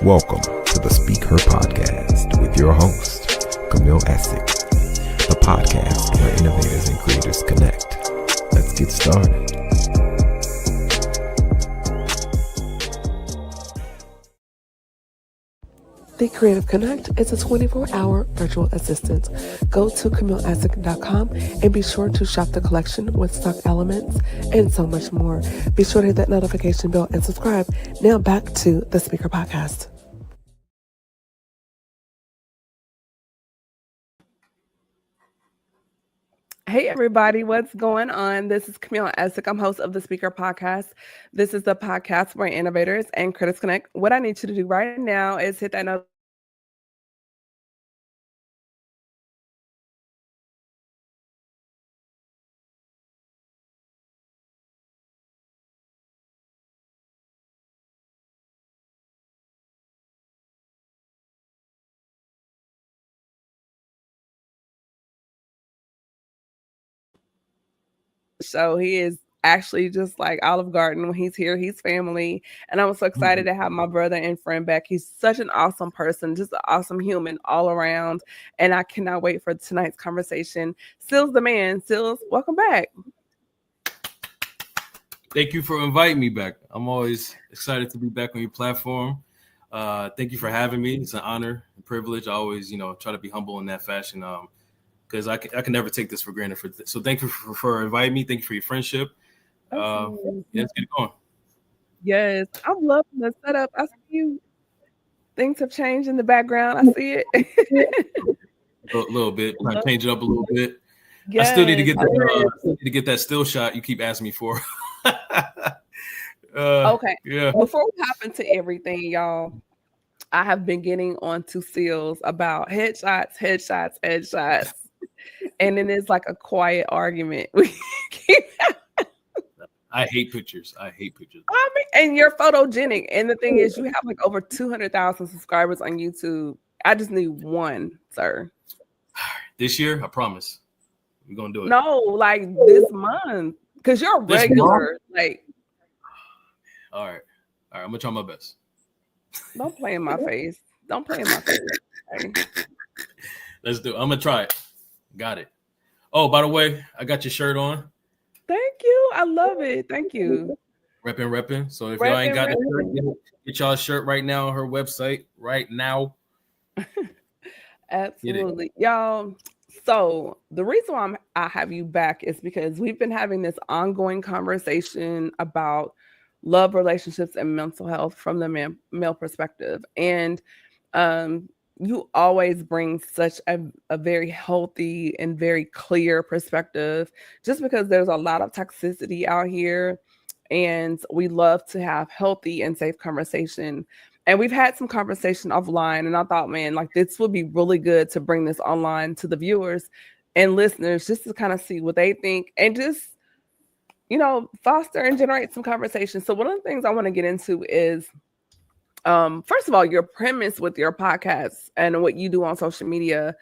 Welcome to the SpeakHer Podcast with your host, Camille, Essick, the podcast where innovators and creators connect. Let's get started. The Creative Connect is a 24-hour virtual assistant. Go to CamilleEssick.com and be sure to shop the collection with stock elements and so much more. Be sure to hit that notification bell and subscribe. Now back to the SpeakHer Podcast. Hey everybody, what's going on? This is Camille Essick. I'm host of the SpeakHer Podcast. This is the podcast where innovators and critics connect. What I need you to do right now is hit that notification. So he is actually just like Olive Garden. When he's here, he's family. And I'm so excited to have my brother and friend back. He's such an awesome person, just an awesome human all around. And I cannot wait for tonight's conversation. Sealz The Man. Sealz, welcome back. Thank you for inviting me back. I'm always excited to be back on your platform. Thank you for having me. It's an honor and privilege. I always, try to be humble in that fashion. Because I can never take this for granted. So thank you for inviting me. Thank you for your friendship. Let's get it going. Yes, I'm loving the setup. I see you. Things have changed in the background. I see it. A little bit. I change it up a little bit. Yes, I still need to get that still shot you keep asking me for. Okay. Yeah. Before we hop into everything, y'all, I have been getting onto Sealz about headshots. And then it's like a quiet argument. I hate pictures. And you're photogenic. And the thing is, you have like over 200,000 subscribers on YouTube. I just need one, sir. This year, I promise. We're going to do it. No, like this month. Because you're regular. Like, all right. I'm going to try my best. Don't play in my face. Okay. Let's do it. I'm going to try it. Got it. Oh, by the way, I got your shirt on. Thank you. I love it. Thank you. Repping. So if y'all ain't got the shirt, get y'all a shirt right now on her website right now. Absolutely. Y'all. So the reason why I have you back is because we've been having this ongoing conversation about love, relationships, and mental health from the male perspective. And you always bring such a very healthy and very clear perspective, just because there's a lot of toxicity out here. And we love to have healthy and safe conversation. And we've had some conversation offline, and I thought, man, like this would be really good to bring this online to the viewers and listeners, just to kind of see what they think and just, foster and generate some conversation. So one of the things I want to get into is, first of all, your premise with your podcast and what you do on social media.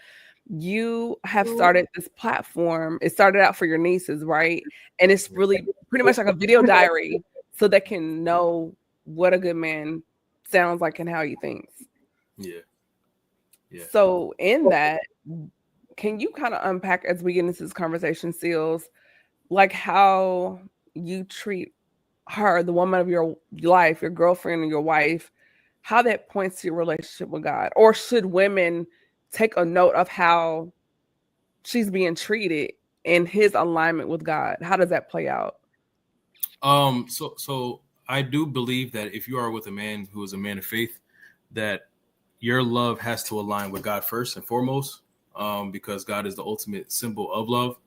You have started this platform. It started out for your nieces, right? And it's really pretty much like a video diary so they can know what a good man sounds like and how he thinks. Yeah. So in that, can you kind of unpack as we get into this conversation, Sealz, like how you treat her, the woman of your life, your girlfriend or your wife, how that points to your relationship with God? Or should women take a note of how she's being treated in his alignment with God? How does that play out? So I do believe that if you are with a man who is a man of faith, that your love has to align with God first and foremost, because God is the ultimate symbol of love.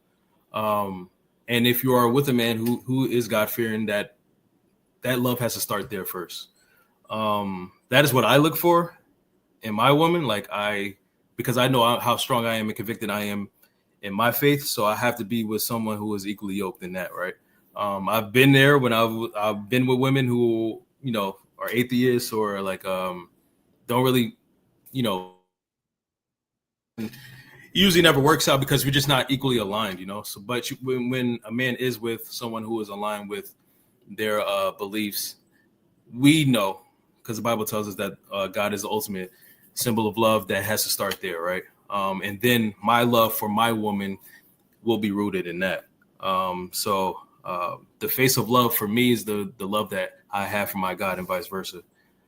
And if you are with a man who is God-fearing, that love has to start there first. That is what I look for in my woman. Because I know how strong I am and convicted I am in my faith. So I have to be with someone who is equally yoked in that, right? I've been there when I've been with women who, are atheists or don't really, usually never works out because we're just not equally aligned, So, but when a man is with someone who is aligned with their beliefs, we know because the Bible tells us that God is the ultimate symbol of love. That has to start there, right? And then my love for my woman will be rooted in that. So the face of love for me is the love that I have for my God, and vice versa.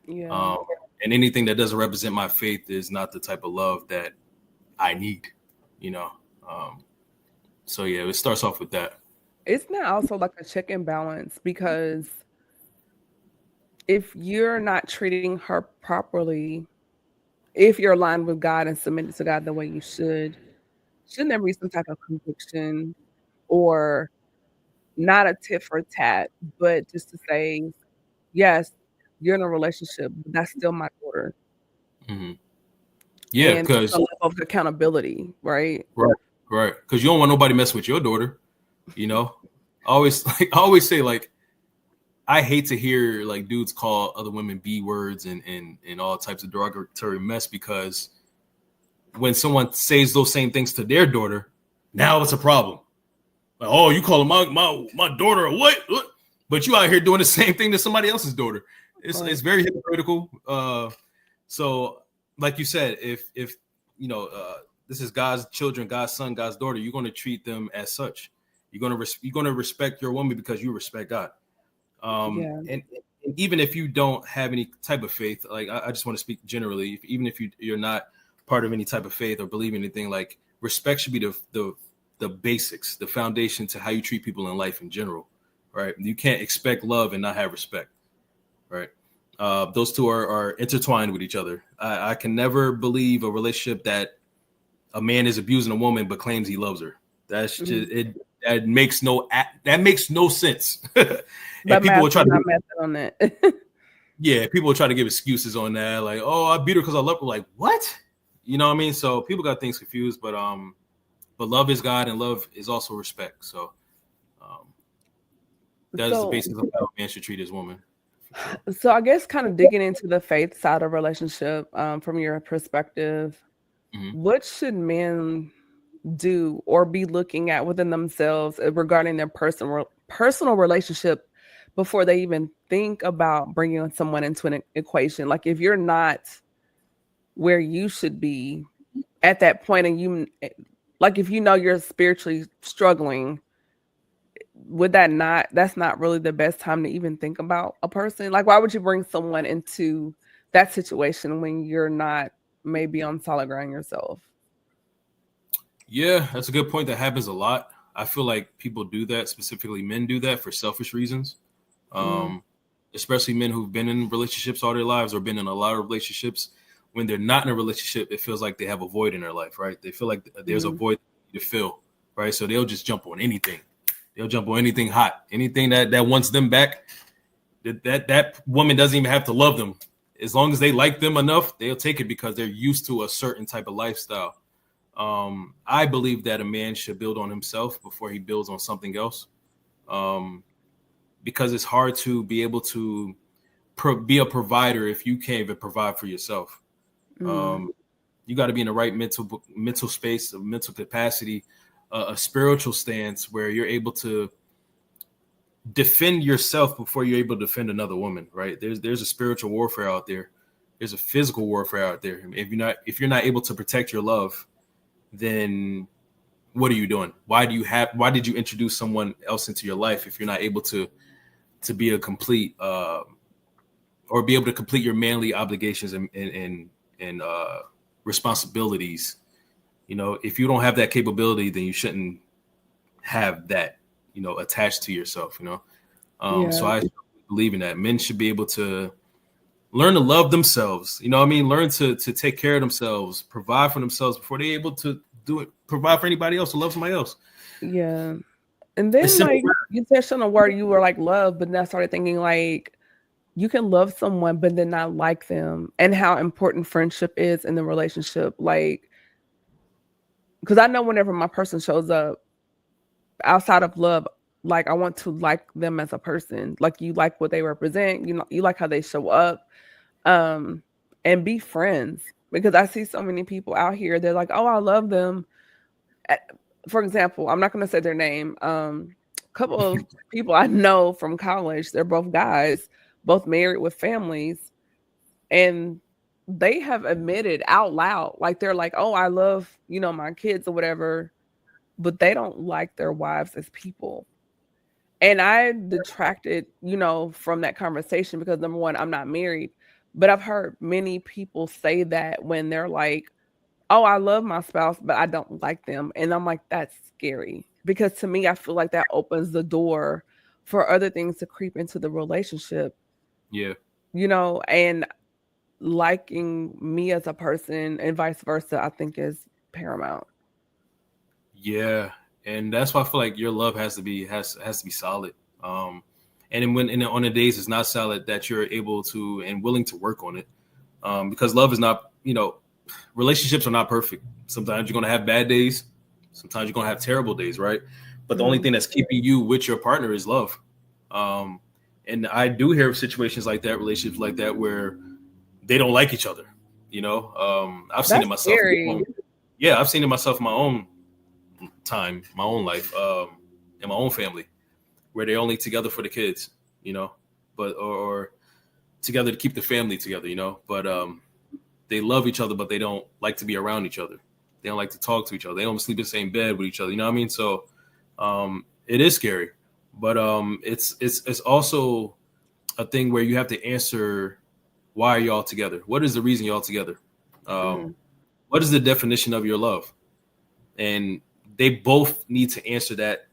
Yeah. And anything that doesn't represent my faith is not the type of love that I need, you know. So yeah, it starts off with that. It's not also like a check and balance, because if you're not treating her properly, if you're aligned with God and submitted to God the way you shouldn't there be some type of conviction, or not a tit for tat, but just to say, yes, you're in a relationship, but that's still my daughter. Mm-hmm. Yeah, and because a level of accountability, right? Right. Because you don't want nobody messing with your daughter, you know. I always say, like, I hate to hear like dudes call other women B words and all types of derogatory mess, because when someone says those same things to their daughter, now it's a problem. Like, oh, you calling my daughter a what? But you out here doing the same thing to somebody else's daughter. It's very hypocritical. So like you said, if you know this is God's children, God's son, God's daughter, you're going to treat them as such. You're going to respect your woman because you respect God. And even if you don't have any type of faith, like I just want to speak generally, even if you're not part of any type of faith or believe in anything, like respect should be the basics, the foundation to how you treat people in life in general, right? You can't expect love and not have respect, right? Those two are intertwined with each other. I can never believe a relationship that a man is abusing a woman but claims he loves her. That's just it. That makes no sense. And people will try to on that. Yeah, people will try to give excuses on that, like, oh, I beat her because I love her. Like, what? You know what I mean? So people got things confused, but love is God and love is also respect. So that is the basis of how a man should treat his woman. So I guess kind of digging into the faith side of relationship, from your perspective, what should men do or be looking at within themselves regarding their personal relationship before they even think about bringing someone into an equation? Like, if you're not where you should be at that point, and like, if you know you're spiritually struggling, that's not really the best time to even think about a person? Like, why would you bring someone into that situation when you're not maybe on solid ground yourself? Yeah, that's a good point. That happens a lot. I feel like people do that, specifically men do that for selfish reasons. Especially men who've been in relationships all their lives or been in a lot of relationships. When they're not in a relationship, it feels like they have a void in their life, right? They feel like there's a void to fill, right? So they'll just jump on anything. They'll jump on anything hot, anything that wants them back. That woman doesn't even have to love them. As long as they like them enough, they'll take it because they're used to a certain type of lifestyle. I believe that a man should build on himself before he builds on something else. Because it's hard to be able to be a provider if you can't even provide for yourself. You got to be in the right mental space, a mental capacity, a spiritual stance where you're able to defend yourself before you're able to defend another woman, right? There's a spiritual warfare out there. There's a physical warfare out there. If you're not able to protect your love, then what are you doing? Why did you introduce someone else into your life if you're not able to be a complete or be able to complete your manly obligations and responsibilities? You know, if you don't have that capability, then you shouldn't have that, you know, attached to yourself, you know? So I believe in that. Men should be able to learn to love themselves, you know what I mean? Learn to take care of themselves, provide for themselves before they're able to provide for anybody else or love somebody else. Yeah. And then, like, you touched on a word, you were like love, but then I started thinking, like, you can love someone but then not like them, and how important friendship is in the relationship. Like, because I know whenever my person shows up outside of love, like, I want to like them as a person. Like, you like what they represent, you know, you like how they show up, and be friends. Because I see so many people out here, they're like, oh, I love them. For example, I'm not going to say their name. A couple of people I know from college, they're both guys, both married with families. And they have admitted out loud, like they're like, oh, I love, my kids or whatever, but they don't like their wives as people. And I detracted, from that conversation because number one, I'm not married, but I've heard many people say that when they're like, oh, I love my spouse, but I don't like them. And I'm like, that's scary because to me, I feel like that opens the door for other things to creep into the relationship. Yeah. And liking me as a person and vice versa, I think is paramount. Yeah. And that's why I feel like your love has to be solid. And then on the days it's not solid, that you're able to and willing to work on it. Because love is not, relationships are not perfect. Sometimes you're going to have bad days. Sometimes you're going to have terrible days, right? But the only thing that's keeping you with your partner is love. And I do hear of situations like that, relationships like that, where they don't like each other. I've seen it myself. Yeah, I've seen it myself in my own time, my own life, in my own family, where they're only together for the kids, but or together to keep the family together, but they love each other, but they don't like to be around each other. They don't like to talk to each other. They don't sleep in the same bed with each other. You know what I mean? So it is scary, but it's also a thing where you have to answer, why are y'all together? What is the reason y'all together? What is the definition of your love? And they both need to answer that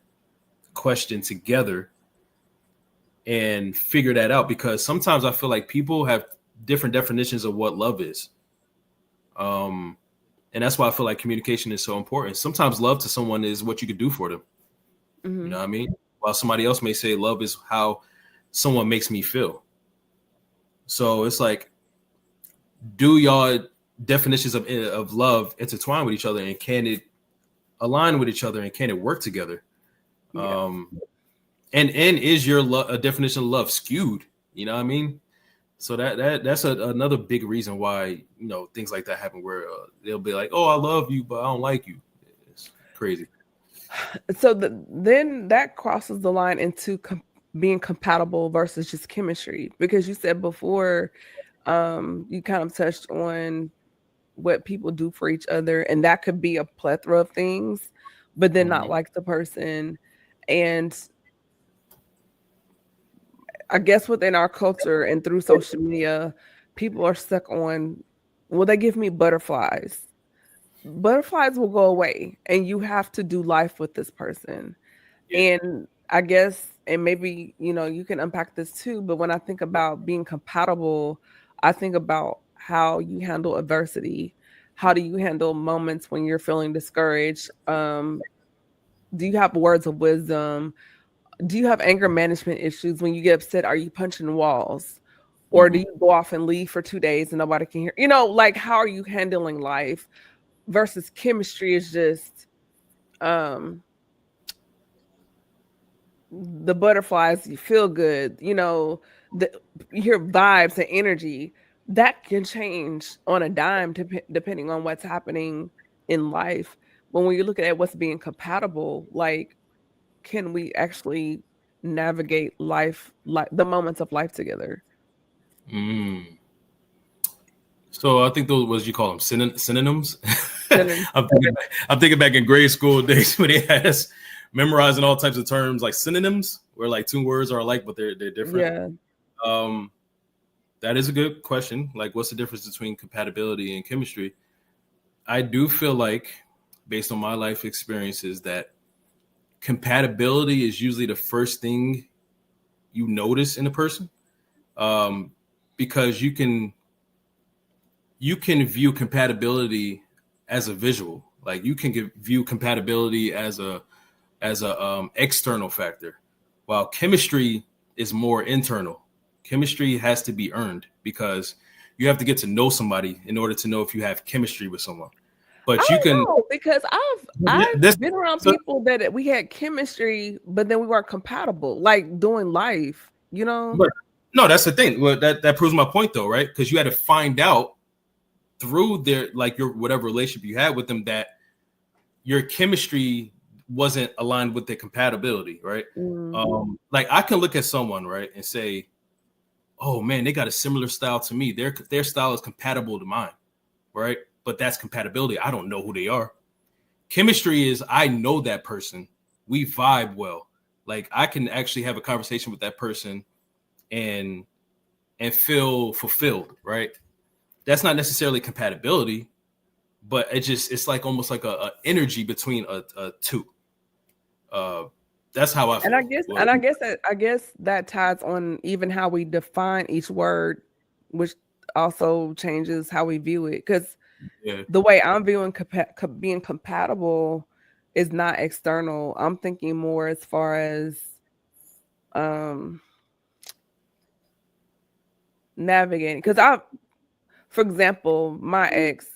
question together and figure that out, because sometimes I feel like people have different definitions of what love is. And that's why I feel like communication is so important. Sometimes love to someone is what you could do for them. You know what I mean? While somebody else may say love is how someone makes me feel. So it's like, do y'all definitions of love intertwine with each other, and can it align with each other, and can it work together? Yeah. And is your a definition of love skewed? You know what I mean? So that's another big reason why, things like that happen, where they'll be like, oh, I love you, but I don't like you. It's crazy. So then that crosses the line into being compatible versus just chemistry, because you said before, you kind of touched on what people do for each other, and that could be a plethora of things, but then not like the person. And I guess within our culture and through social media, people are stuck on, well, they give me butterflies. Butterflies will go away, and you have to do life with this person. Yeah. And I guess, and maybe, you can unpack this too, but when I think about being compatible, I think about how you handle adversity. How do you handle moments when you're feeling discouraged? Do you have words of wisdom? Do you have anger management issues? When you get upset, are you punching walls? Or do you go off and leave for 2 days and nobody can hear? Like, how are you handling life? Versus chemistry is just the butterflies, you feel good, you hear vibes and energy. That can change on a dime depending on what's happening in life. When you look at what's being compatible, like, can we actually navigate life, like the moments of life together? So I think those, what you call them, synonyms? I'm thinking back in grade school days when they had us memorizing all types of terms like synonyms, where like two words are alike, but they're different. Yeah. That is a good question. Like, what's the difference between compatibility and chemistry? I do feel like, based on my life experiences, that compatibility is usually the first thing you notice in a person, because you can view compatibility as a visual. Like, you can view compatibility as a external factor, while chemistry is more internal. Chemistry has to be earned, because you have to get to know somebody in order to know if you have chemistry with someone. But you can know, because I've been around people that we had chemistry, but then we weren't compatible, like doing life, But no, that's the thing. Well, that proves my point, though, right? Because you had to find out through your whatever relationship you had with them, that your chemistry wasn't aligned with their compatibility, right? Like, I can look at someone, right, and say, oh man, they got a similar style to me. Their style is compatible to mine, right? But that's compatibility. I don't know who they are. Chemistry is I know that person. We vibe well. Like I can actually have a conversation with that person and feel fulfilled, right? That's not necessarily compatibility, but it's like almost like a energy between a two. That's how I feel. And I guess that ties on even how we define each word, which also changes how we view it. Because the way I'm viewing being compatible is not external. I'm thinking more as far as navigating. Because for example, my ex,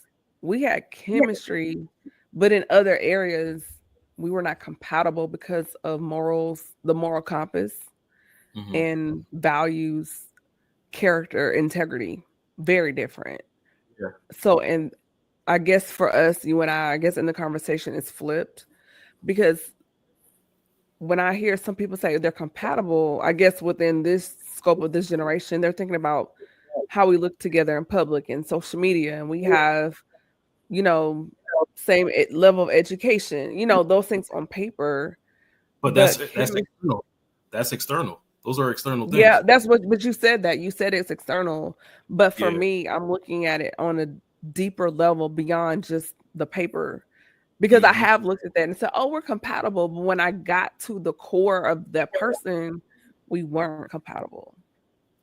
we had chemistry, but in other areas we were not compatible because of morals, the moral compass, and values, character, integrity, very different. Yeah. So, and I guess for us, you and I guess in the conversation it's flipped, because when I hear some people say they're compatible, I guess within this scope of this generation, they're thinking about how we look together in public and social media, and we have, you know, same level of education, you know, those things on paper. But that's external. That's external. Those are external things. Yeah, that's but you said that. You said it's external. But for me, I'm looking at it on a deeper level beyond just the paper. Because I have looked at that and said, oh, we're compatible. But when I got to the core of that person, we weren't compatible.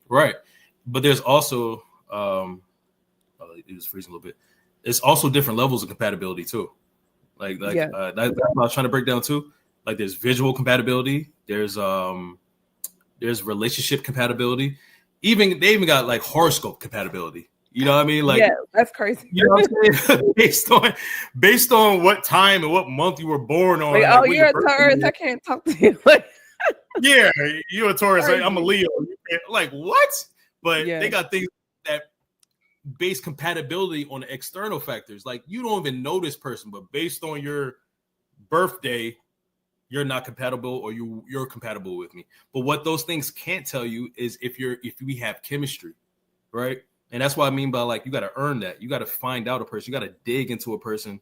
Right. But there's also it was freezing a little bit. It's also different levels of compatibility too. That's what I was trying to break down too. Like there's visual compatibility, there's relationship compatibility. They even got like horoscope compatibility. You know what I mean? Like, yeah, that's crazy. You know what I'm saying? based on what time and what month you were born on. Like, oh, you're a Taurus. I can't talk to you. Yeah, you're a Taurus. I'm a Leo. Like what? But they got things that base compatibility on external factors. Like you don't even know this person, but based on your birthday, you're not compatible, or you're compatible with me. But what those things can't tell you is if we have chemistry, right? And that's what I mean by like you got to earn that. You got to find out a person. You got to dig into a person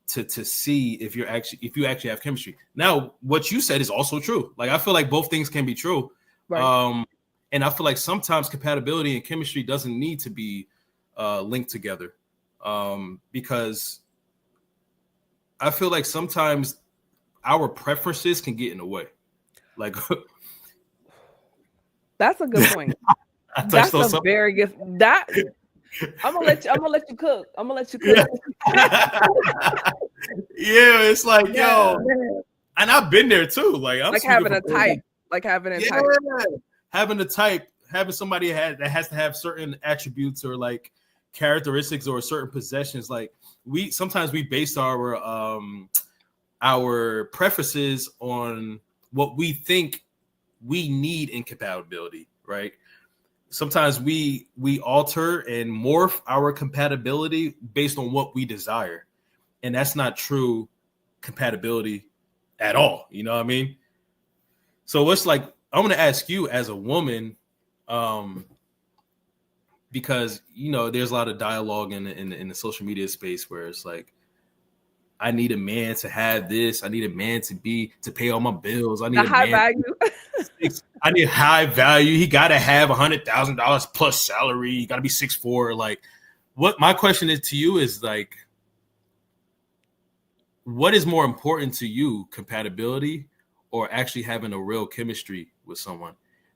to see if you actually have chemistry. Now, what you said is also true. Like I feel like both things can be true. Right. And I feel like sometimes compatibility and chemistry doesn't need to be linked together, because I feel like sometimes our preferences can get in the way. Like that's a good point. That's a very good. That I'm gonna let you cook. Yeah, it's like yo, and I've been there too. Like I'm like having a type, having somebody that has to have certain attributes or like characteristics or certain possessions. Like sometimes we base our preferences on what we think we need in compatibility, right? Sometimes we alter and morph our compatibility based on what we desire, and that's not true compatibility at all. You know what I mean? So it's like I'm going to ask you as a woman, because you know there's a lot of dialogue in the social media space where it's like, I need a man to have this. I need a man to pay all my bills. I need a high value. I need high value. He got to have $100,000 plus salary. He got to be 6'4". Like, what my question is to you is like, what is more important to you, compatibility or actually having a real chemistry with someone?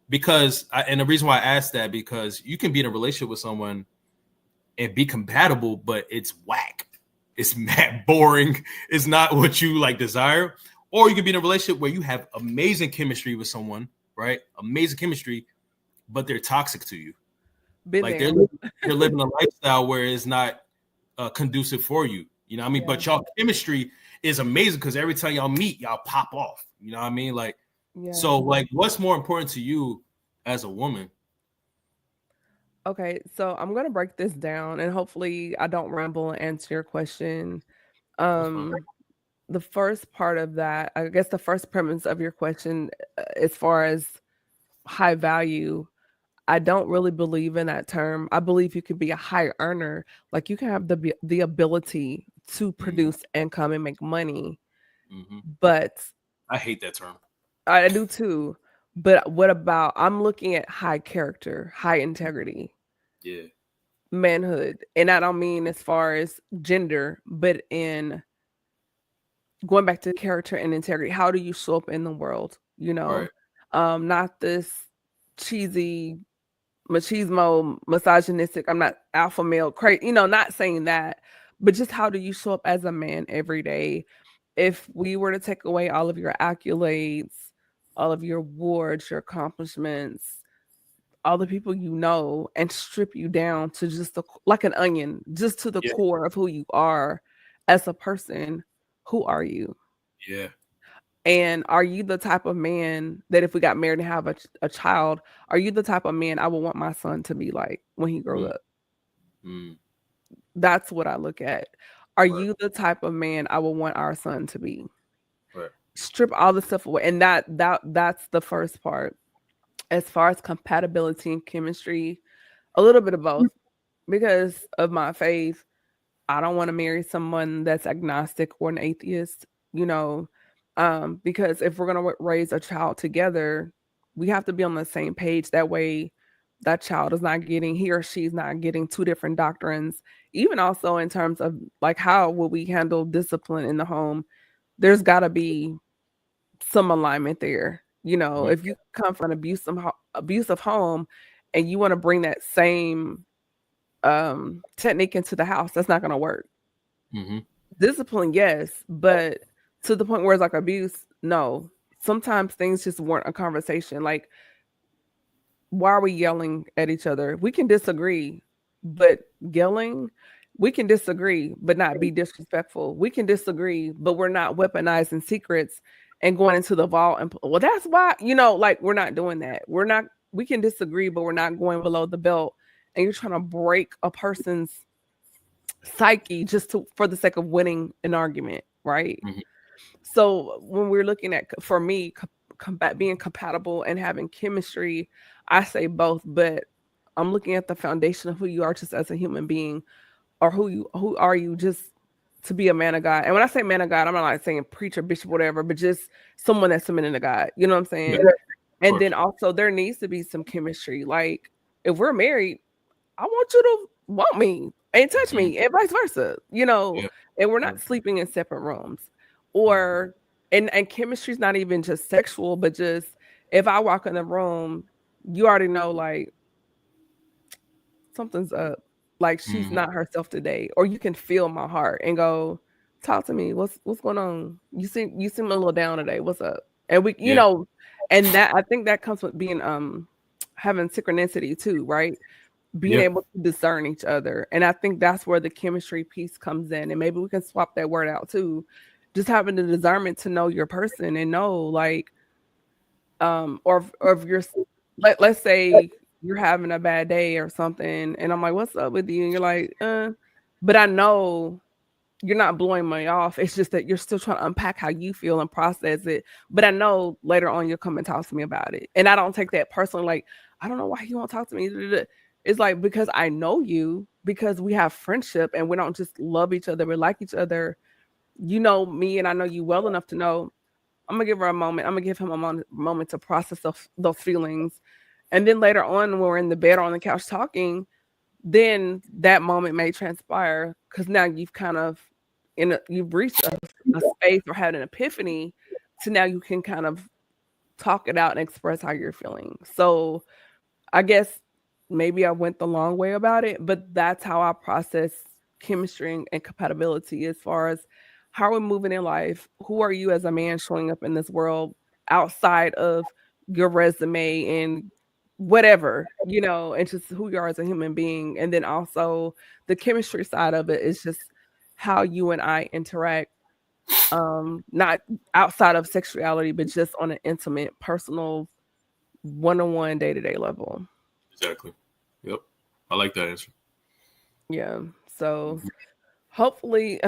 Because and the reason why I asked that, because you can be in a relationship with someone and be compatible, but it's whack. It's mad boring. It's not what you like desire. Or you can be in a relationship where you have amazing chemistry with someone, right? Amazing chemistry, but they're toxic to you. Like they're living a lifestyle where it's not conducive for you. You know what I mean? Yeah. But y'all chemistry is amazing because every time y'all meet, y'all pop off. You know what I mean? Like, so like, what's more important to you as a woman? Okay, so I'm going to break this down and hopefully I don't ramble and answer your question. The first part of that, I guess the first premise of your question, as far as high value, I don't really believe in that term. I believe you can be a high earner. Like you can have the ability to produce income and make money. But I hate that term. I do too. But what about, I'm looking at high character, high integrity, manhood. And I don't mean as far as gender, but in going back to character and integrity. How do you show up in the world? You know, not this cheesy machismo, misogynistic, I'm not alpha male, crazy, not saying that, but just how do you show up as a man every day? If we were to take away all of your accolades, all of your awards, your accomplishments, all the people you know, and strip you down to just like an onion, just to the core of who you are as a person, who are you? Yeah. And are you the type of man that if we got married and have a child, are you the type of man I would want my son to be like when he grows up? That's what I look at. Are you the type of man I would want our son to be? Strip all the stuff away. And that's the first part. As far as compatibility and chemistry, a little bit of both. Because of my faith, I don't want to marry someone that's agnostic or an atheist, because if we're going to raise a child together, we have to be on the same page. That way that child is not getting, he or she's not getting two different doctrines. Even also in terms of like, how will we handle discipline in the home? There's got to be some alignment there. If you come from an abusive home and you want to bring that same technique into the house, that's not going to work. Discipline, yes, but to the point where it's like abuse, no. Sometimes things just weren't a conversation. Like, why are we yelling at each other? We can disagree, but yelling, we can disagree, but not be disrespectful. We can disagree, but we're not weaponizing secrets and going into the vault. And well, that's why, like, we're not doing that. We can disagree, but we're not going below the belt. And you're trying to break a person's psyche just for the sake of winning an argument, right? So when we're looking at, for me, being compatible and having chemistry, I say both, but I'm looking at the foundation of who you are just as a human being, or who are you just to be a man of God. And when I say man of God, I'm not like saying preacher, bishop, whatever, but just someone that's submitting to God. You know what I'm saying? And then also there needs to be some chemistry. Like if we're married, I want you to want me and touch me and vice versa, and we're not sleeping in separate rooms. Or and chemistry is not even just sexual, but just if I walk in the room, you already know like something's up, like she's not herself today, or you can feel my heart and go, talk to me. What's going on? You seem a little down today. What's up? And we, and that I think that comes with being having synchronicity too, right? Being able to discern each other. And I think that's where the chemistry piece comes in. And maybe we can swap that word out too. Just having the discernment to know your person and know like, or if you're, let's say you're having a bad day or something. And I'm like, what's up with you? And you're like, but I know you're not blowing me off. It's just that you're still trying to unpack how you feel and process it. But I know later on you'll come and talk to me about it. And I don't take that personally. Like, I don't know why you won't talk to me. It's like, because I know you, because we have friendship and we don't just love each other. We like each other. You know me and I know you well enough to know I'm going to give her a moment. I'm going to give him a moment to process those feelings. And then later on, when we're in the bed or on the couch talking, then that moment may transpire because now you've kind of, you've reached a space or had an epiphany to now you can kind of talk it out and express how you're feeling. So I guess maybe I went the long way about it, but that's how I process chemistry and compatibility as far as how we're moving in life. Who are you as a man showing up in this world outside of your resume and whatever, and just who you are as a human being. And then also the chemistry side of it is just how you and I interact, not outside of sexuality, but just on an intimate, personal, one-on-one, day-to-day level. Exactly. Yep. I like that answer. Yeah. So hopefully,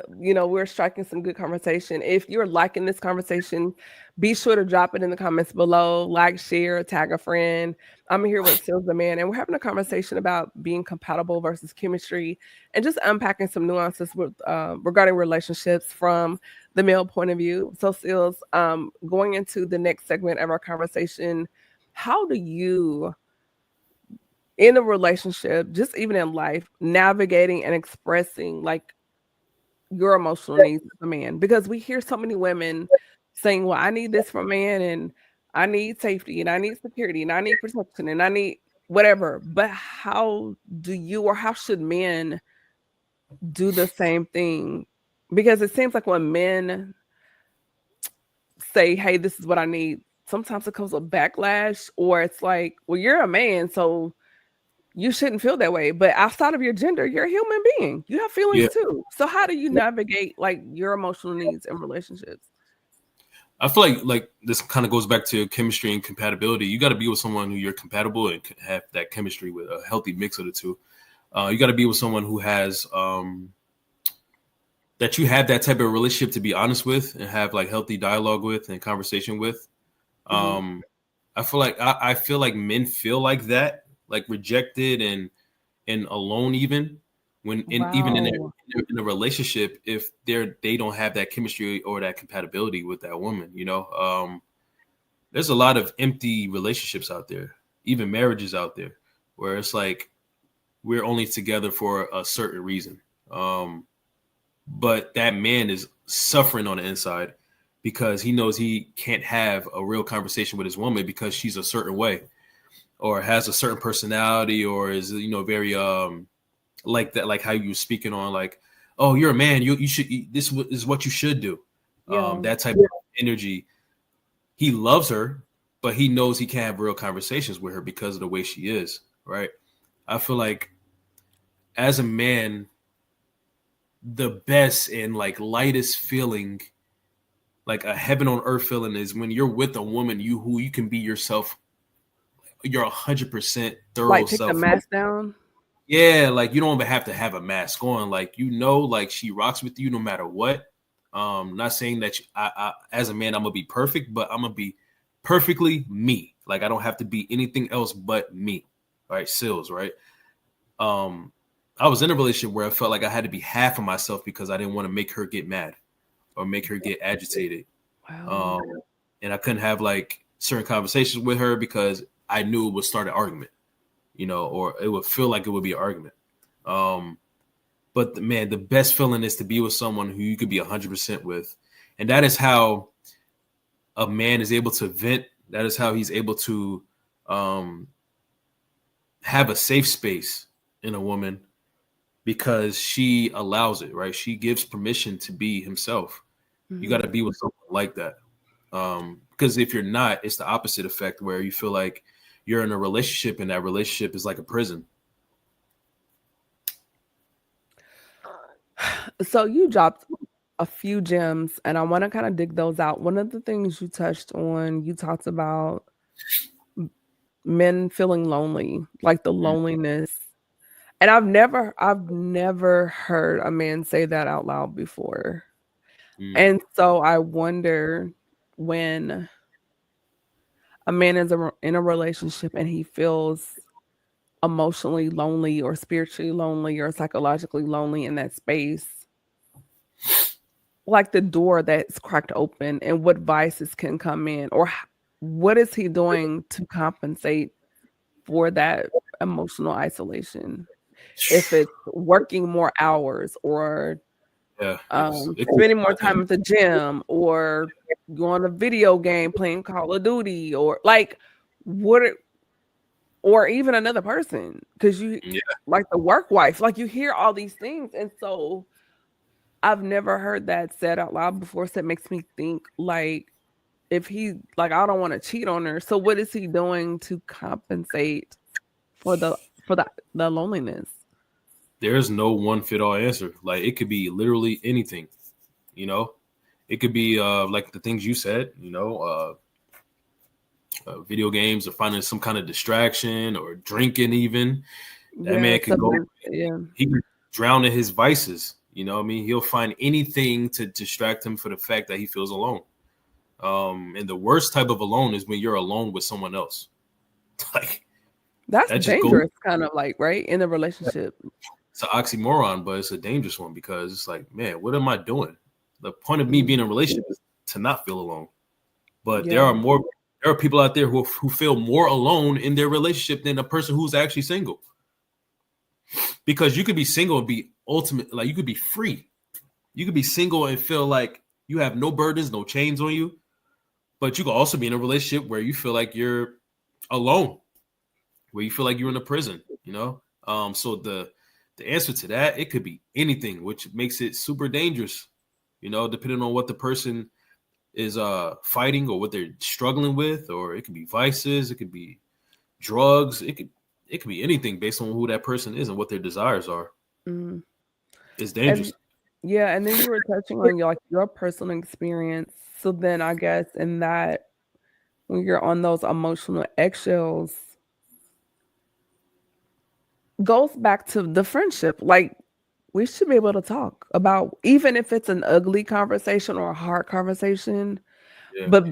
we're striking some good conversation. If you're liking this conversation, be sure to drop it in the comments below, like, share, tag a friend. I'm here with Sealz The Man, and we're having a conversation about being compatible versus chemistry and just unpacking some nuances with regarding relationships from the male point of view. So Sealz, going into the next segment of our conversation, how do you, in a relationship, just even in life, navigating and expressing like your emotional needs as a man? Because we hear so many women saying, well, I need this from a man, and I need safety, and I need security, and I need protection, and I need whatever. But how do you, or how should men do the same thing? Because it seems like when men say, hey, this is what I need, sometimes it comes with backlash, or it's like, well, you're a man, so you shouldn't feel that way. But outside of your gender, you're a human being. You have feelings too. So how do you navigate like your emotional needs in relationships? I feel like this kind of goes back to chemistry and compatibility. You got to be with someone who you're compatible and have that chemistry with, a healthy mix of the two. You got to be with someone who has that you have that type of relationship to be honest with and have like healthy dialogue with and conversation with. I feel like men feel like that, like rejected and alone, even when even in a relationship, if they don't have that chemistry or that compatibility with that woman. There's a lot of empty relationships out there, even marriages out there, where it's like we're only together for a certain reason, but that man is suffering on the inside because he knows he can't have a real conversation with his woman because she's a certain way, or has a certain personality, or is, very like that, like how you were speaking on, like, oh, you're a man, you should, this is what you should do. That type of energy. He loves her, but he knows he can't have real conversations with her because of the way she is, right? I feel like as a man, the best and like lightest feeling, like a heaven on earth feeling, is when you're with a woman who you can be yourself. You're 100% thorough like take self. the mask down. Yeah, like you don't even have to have a mask on. Like, like she rocks with you no matter what. Not saying that I as a man I'm gonna be perfect, but I'm gonna be perfectly me. Like I don't have to be anything else but me. All right, Sealz, right? I was in a relationship where I felt like I had to be half of myself because I didn't want to make her get mad or make her get agitated. Wow. And I couldn't have like certain conversations with her because I knew it would start an argument, or it would feel like it would be an argument. But man, the best feeling is to be with someone who you could be 100% with. And that is how a man is able to vent. That is how he's able to have a safe space in a woman, because she allows it, right? She gives permission to be himself. Mm-hmm. You got to be with someone like that. Because if you're not, it's the opposite effect where you feel like you're in a relationship and that relationship is like a prison. So you dropped a few gems and I want to kind of dig those out. One of the things you touched on, you talked about men feeling lonely, like the loneliness. And I've never heard a man say that out loud before. And so I wonder, when a man is in a relationship and he feels emotionally lonely or spiritually lonely or psychologically lonely in that space, like the door that's cracked open and what vices can come in, or what is he doing to compensate for that emotional isolation? If it's working more hours, or spending more time at the gym, or going to video game playing Call of Duty, or like or even another person, because like the work wife, like you hear all these things. And so I've never heard that said out loud before. So it makes me think, like, if he, like, I don't want to cheat on her, so what is he doing to compensate for the loneliness? There's no one fit all answer. Like, it could be literally anything, it could be like the things you said, video games, or finding some kind of distraction, or drinking even. That man can go, he can drown in his vices, You know what I mean? He'll find anything to distract him for the fact that he feels alone. And the worst type of alone is when you're alone with someone else. Like that's that dangerous, kind of like, right, in a relationship. It's an oxymoron, but it's a dangerous one because it's like, man, what am I doing? The point of me being in a relationship is to not feel alone. But there are people out there who feel more alone in their relationship than a person who's actually single. Because you could be single and be ultimate, like you could be free. You could be single and feel like you have no burdens, no chains on you. But you could also be in a relationship where you feel like you're alone, where you feel like you're in a prison, you know? So the answer to that, it could be anything, which makes it super dangerous, you know, depending on what the person is fighting or what they're struggling with, or it could be vices, it could be drugs, it could be anything based on who that person is and what their desires are. It's dangerous. And then you were touching on your personal experience. So then I guess in that, when you're on those emotional eggshells, goes back to the friendship. Like, we should be able to talk about, even if it's an ugly conversation or a hard conversation, but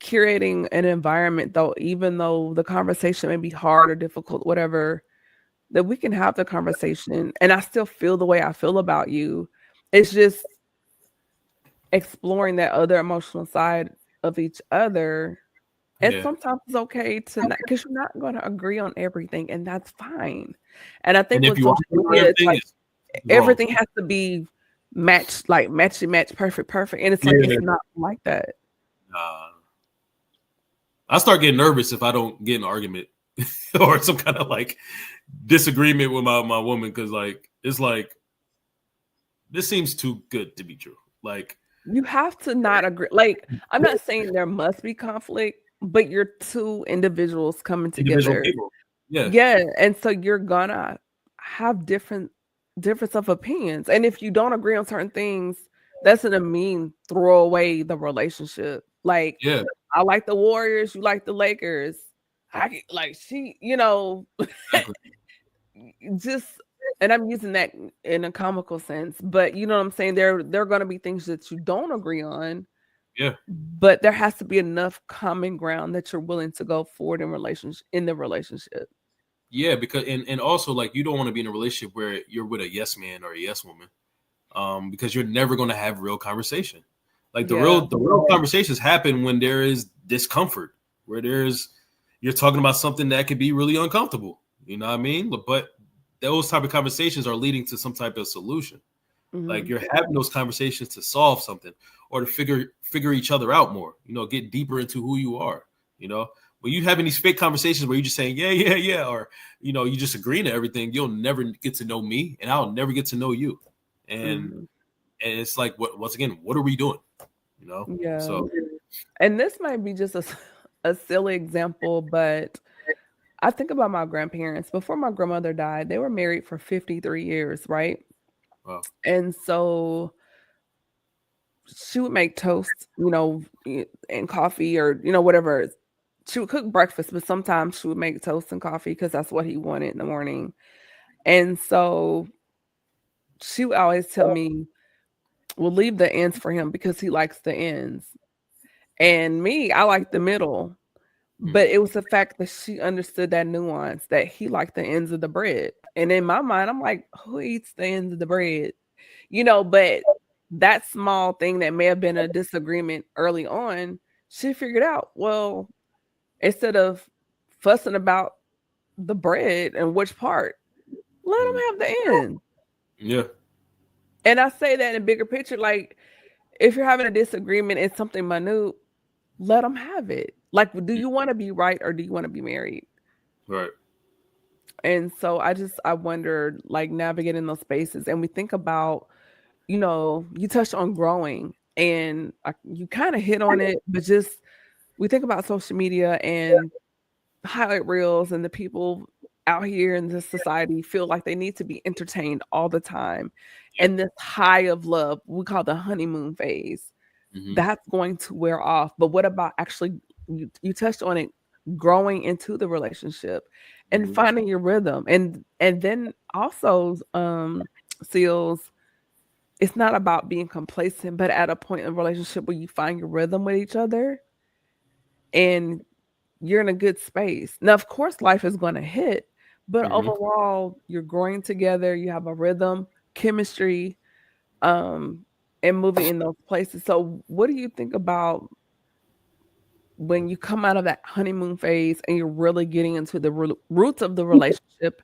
curating an environment, though, even though the conversation may be hard or difficult, whatever, that we can have the conversation and I still feel the way I feel about you. It's just exploring that other emotional side of each other. And sometimes it's okay to not, because you're not going to agree on everything, and that's fine. And I think with social media, it's like everything has to be matched, like match, perfect. And it's like, it's not like that. I start getting nervous if I don't get an argument or some kind of like disagreement with my woman, because like it's like, this seems too good to be true. Like, you have to not agree. Like, I'm not saying there must be conflict, but you're two individuals coming together. Yeah. And so you're gonna have different of opinions. And if you don't agree on certain things, that's gonna mean throw away the relationship. Like, I like the Warriors, you like the Lakers. I like, she, you know, just, and I'm using that in a comical sense, but you know what I'm saying? There are going to be things that you don't agree on. Yeah. But there has to be enough common ground that you're willing to go forward in the relationship. Yeah, because and also, like, you don't want to be in a relationship where you're with a yes man or a yes woman, because you're never going to have real conversation. Like the real conversations happen when there is discomfort, where you're talking about something that could be really uncomfortable. You know what I mean? But those type of conversations are leading to some type of solution. Like, you're having those conversations to solve something or to figure each other out more, you know, get deeper into who you are, you know. When you having these fake conversations where you're just saying, yeah, or, you know, you just agreeing to everything, you'll never get to know me and I'll never get to know you. And it's like, once again, what are we doing? You know? Yeah. So, and this might be just a silly example, but I think about my grandparents. Before my grandmother died, they were married for 53 years, right? wow. And so she would make toast, you know, and coffee, or, you know, whatever. She would cook breakfast, but sometimes she would make toast and coffee because that's what he wanted in the morning. And so she would always tell me, we'll leave the ends for him because he likes the ends. And me, I like the middle. But it was the fact that she understood that nuance, that he liked the ends of the bread. And in my mind, I'm like, who eats the ends of the bread? You know, but that small thing that may have been a disagreement early on, she figured out, well, instead of fussing about the bread and which part, let them have the end. Yeah. And I say that in a bigger picture, like, if you're having a disagreement, it's something minute, let them have it. Like, do you want to be right or do you want to be married? Right. And so I wonder, like, navigating those spaces. And we think about, you know, you touched on growing, and you kind of hit on it, but just, we think about social media and highlight reels, and the people out here in this society feel like they need to be entertained all the time. And this high of love, we call the honeymoon phase, that's going to wear off. But what about actually, you touched on it, growing into the relationship and finding your rhythm, and then also, Sealz, it's not about being complacent, but at a point in a relationship where you find your rhythm with each other and you're in a good space. Now, of course, life is going to hit, but overall, you're growing together. You have a rhythm, chemistry, and moving in those places. So what do you think about when you come out of that honeymoon phase and you're really getting into the roots of the relationship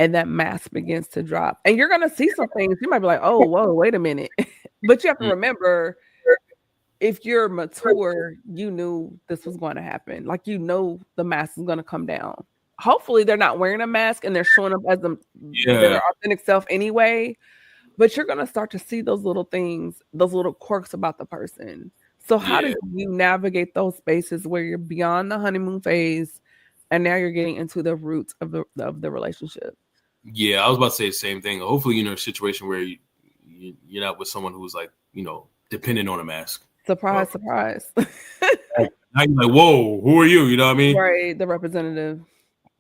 and that mask begins to drop? And you're going to see some things. You might be like, oh, whoa, wait a minute. But you have to remember, if you're mature, you knew this was going to happen. Like, you know, the mask is going to come down. Hopefully they're not wearing a mask and they're showing up as their authentic self anyway. But you're going to start to see those little things, those little quirks about the person. So how do you navigate those spaces where you're beyond the honeymoon phase and now you're getting into the roots of the relationship? Yeah, I was about to say the same thing. Hopefully, you're in a situation where you're not with someone who's like, dependent on a mask. Surprise, surprise. Now you're like, whoa, who are you? You know what I mean? Right, the representative.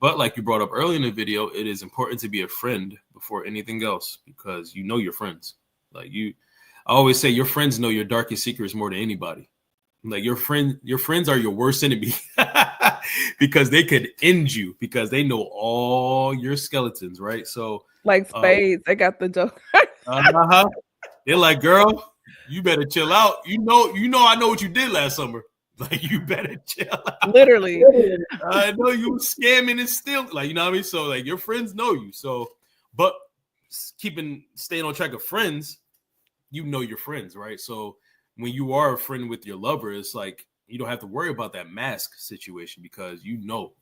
But like you brought up earlier in the video, it is important to be a friend before anything else, because you know your friends. Like I always say, your friends know your darkest secrets more than anybody. Like your friends are your worst enemy because they could end you, because they know all your skeletons, right? So like spades, they got the joke. They're like, girl, you better chill out. You know, I know what you did last summer. Like, you better chill out. Literally. I know you were scamming and still, like, you know what I mean? So, like, your friends know you. So, but staying on track of friends, you know your friends, right? So when you are a friend with your lover, it's like you don't have to worry about that mask situation, because you know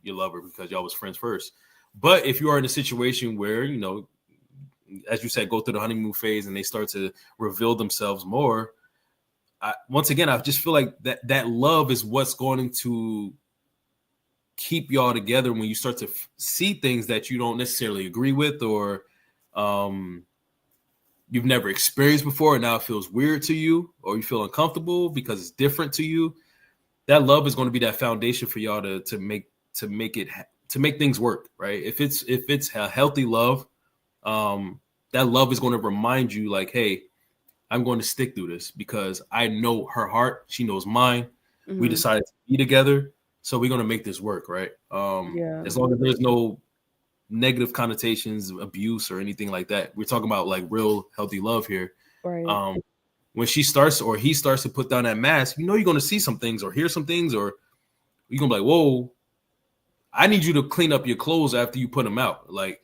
your lover, because y'all was friends first. But if you are in a situation where, as you said, go through the honeymoon phase and they start to reveal themselves more, once again, I just feel like that love is what's going to keep y'all together when you start to see things that you don't necessarily agree with, or you've never experienced before, and now it feels weird to you, or you feel uncomfortable because it's different to you. That love is going to be that foundation for y'all to make things work, right? If it's a healthy love, that love is going to remind you, like, hey, I'm going to stick through this because I know her heart. She knows mine. Mm-hmm. We decided to be together, so we're going to make this work, right? As long as there's no negative connotations, abuse, or anything like that. We're talking about like real healthy love here. Right. When she starts or he starts to put down that mask, you're going to see some things or hear some things, or you're going to be like, whoa, I need you to clean up your clothes after you put them out. Like,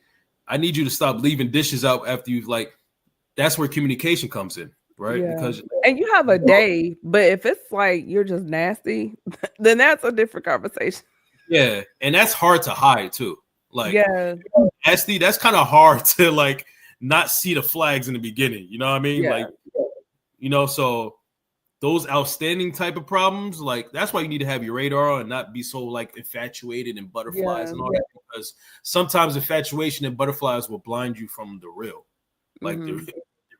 I need you to stop leaving dishes out after you've, like, that's where communication comes in, right? Yeah. Because and you have a day, but if it's like you're just nasty, then that's a different conversation. Yeah, and that's hard to hide too. Like, nasty, that's kind of hard to like not see the flags in the beginning. You know what I mean? Yeah. Like, so those outstanding type of problems, like, that's why you need to have your radar on and not be so like infatuated and butterflies and all that, because sometimes infatuation and butterflies will blind you from the real, like the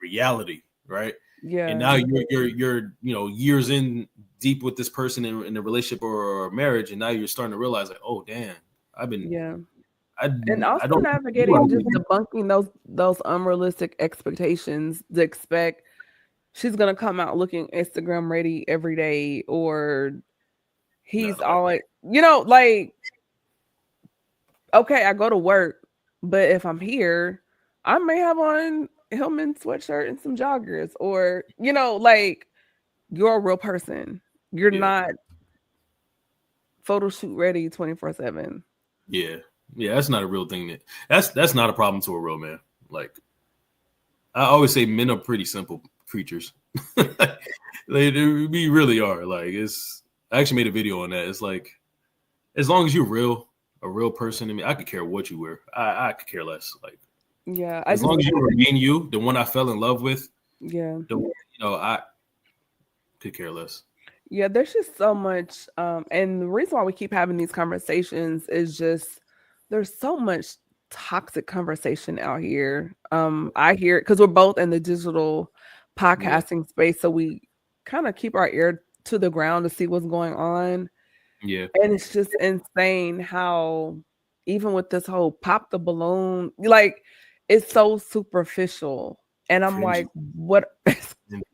reality, right? Yeah. And now you're years in deep with this person in a relationship or a marriage, and now you're starting to realize, like, oh damn, I've been and also navigating, just debunking those unrealistic expectations to expect she's gonna come out looking Instagram ready every day, or he's always, like, okay, I go to work, but if I'm here, I may have on Hillman sweatshirt and some joggers, or like, you're a real person. You're not photo shoot ready 24/7. Yeah, that's not a real thing. That's not a problem to a real man. Like, I always say, men are pretty simple creatures. we really are. Like, I actually made a video on that. It's like, as long as you're a real person, I mean, I could care what you wear. I could care less. Like, as long as you remain you, the one I fell in love with, I could care less. Yeah, there's just so much. And the reason why we keep having these conversations is just there's so much toxic conversation out here. I hear it because we're both in the digital podcasting space, so we kind of keep our ear to the ground to see what's going on. Yeah. And it's just insane how even with this whole pop the balloon, like, it's so superficial. And I'm like, what?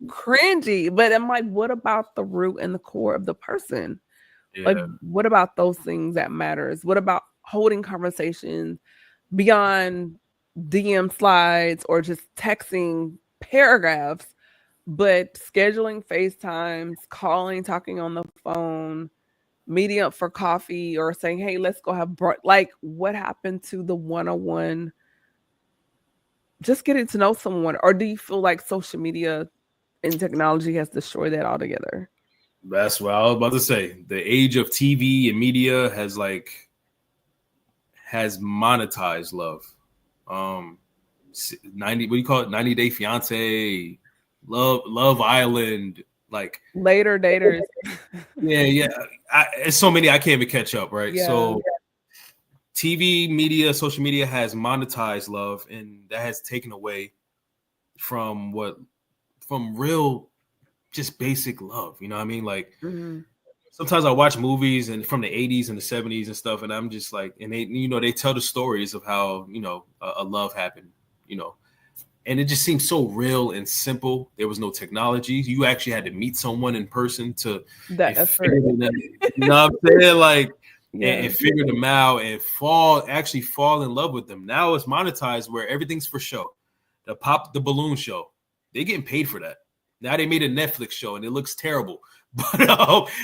Cringy. But I'm like, what about the root and the core of the person? Yeah. Like, what about those things that matters? What about holding conversations beyond DM slides or just texting paragraphs, but scheduling FaceTimes, calling, talking on the phone, meeting up for coffee, or saying, hey, let's go have brunch. Like, what happened to the one-on-one, just getting to know someone? Or do you feel like social media and technology has destroyed that altogether? That's what I was about to say. The age of TV and media has monetized love. 90, what do you call it? 90 Day Fiance, Love Island, like later daters. Yeah. It's so many I can't even catch up, right? Yeah. So TV, media, social media has monetized love, and that has taken away from real, just basic love. You know what I mean? Like sometimes I watch movies and from the 80s and the 70s and stuff, and I'm just like, and they tell the stories of how, a love happened, and it just seems so real and simple. There was no technology. You actually had to meet someone in person to that effort. You know what I'm saying? Like, and figure them out and fall in love with them. Now it's monetized where everything's for show. The Pop the Balloon show, they're getting paid for that. Now they made a Netflix show and it looks terrible. But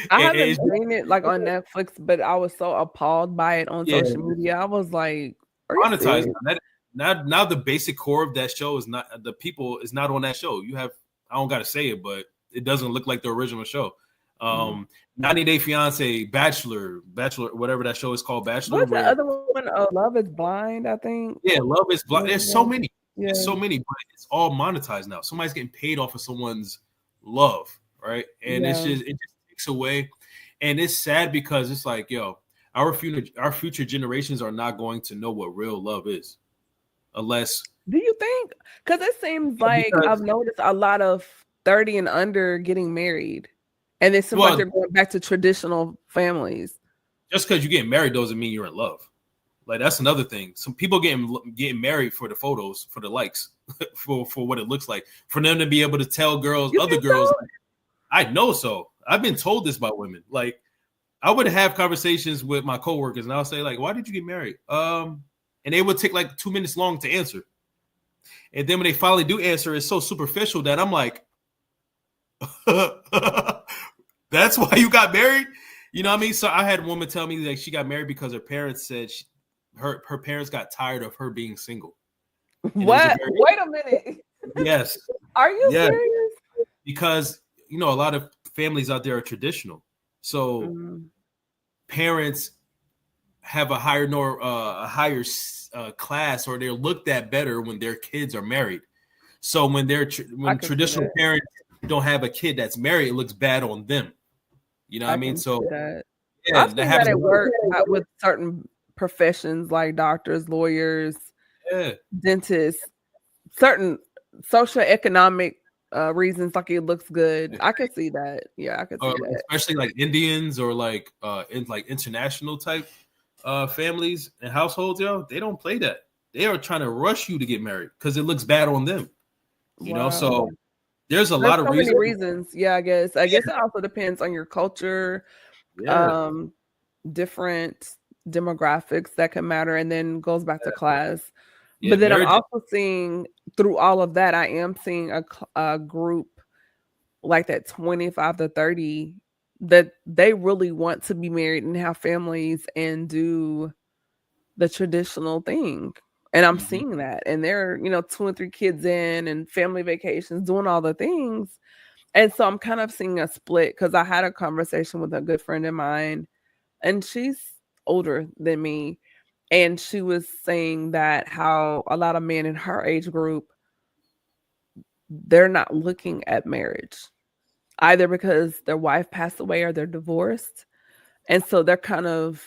I haven't seen it like on Netflix, but I was so appalled by it on social media. I was like, monetized. Now the basic core of that show is not on that show. I don't gotta say it, but it doesn't look like the original show. 90 Day Fiance, Bachelor, whatever that show is called, Bachelor. What's the other one? Love is Blind, I think. Yeah, Love is Blind. There's so many. Yeah. There's so many, but it's all monetized now. Somebody's getting paid off of someone's love, right? And it just takes away. And it's sad because it's like, our future generations are not going to know what real love is, unless. Do you think? Because it seems like I've noticed a lot of 30 and under getting married. And it seems like they're going back to traditional families. Just because you get married doesn't mean you're in love. Like, that's another thing. Some people getting married for the photos, for the likes, for what it looks like, for them to be able to tell other girls. Like, I know so. I've been told this by women. Like, I would have conversations with my coworkers, and I'll say, like, "Why did you get married?" And they would take like 2 minutes long to answer. And then when they finally do answer, it's so superficial that I'm like, that's why you got married? You know what I mean? So I had a woman tell me that she got married because her parents said her parents got tired of her being single. What? Wait a minute. Yes. Are you serious? Because, a lot of families out there are traditional. So parents have a higher class, or they're looked at better when their kids are married. So when traditional parents don't have a kid that's married, it looks bad on them. You know what I mean? So I've seen that at work with certain professions like doctors, lawyers, dentists, certain socioeconomic reasons, like it looks good. I could see that. Yeah, I could see that. Especially like Indians or like international type families and households, they don't play that. They are trying to rush you to get married because it looks bad on them. You know, so there's a lot of many reasons. Yeah, I guess it also depends on your culture, different demographics that can matter, and then goes back to class. But then I'm also seeing through all of that, I am seeing a group like that 25 to 30 that they really want to be married and have families and do the traditional thing. And I'm seeing that, and they're, 2 and 3 kids in and family vacations, doing all the things. And so I'm kind of seeing a split because I had a conversation with a good friend of mine, and she's older than me. And she was saying that how a lot of men in her age group, they're not looking at marriage either because their wife passed away or they're divorced. And so they're kind of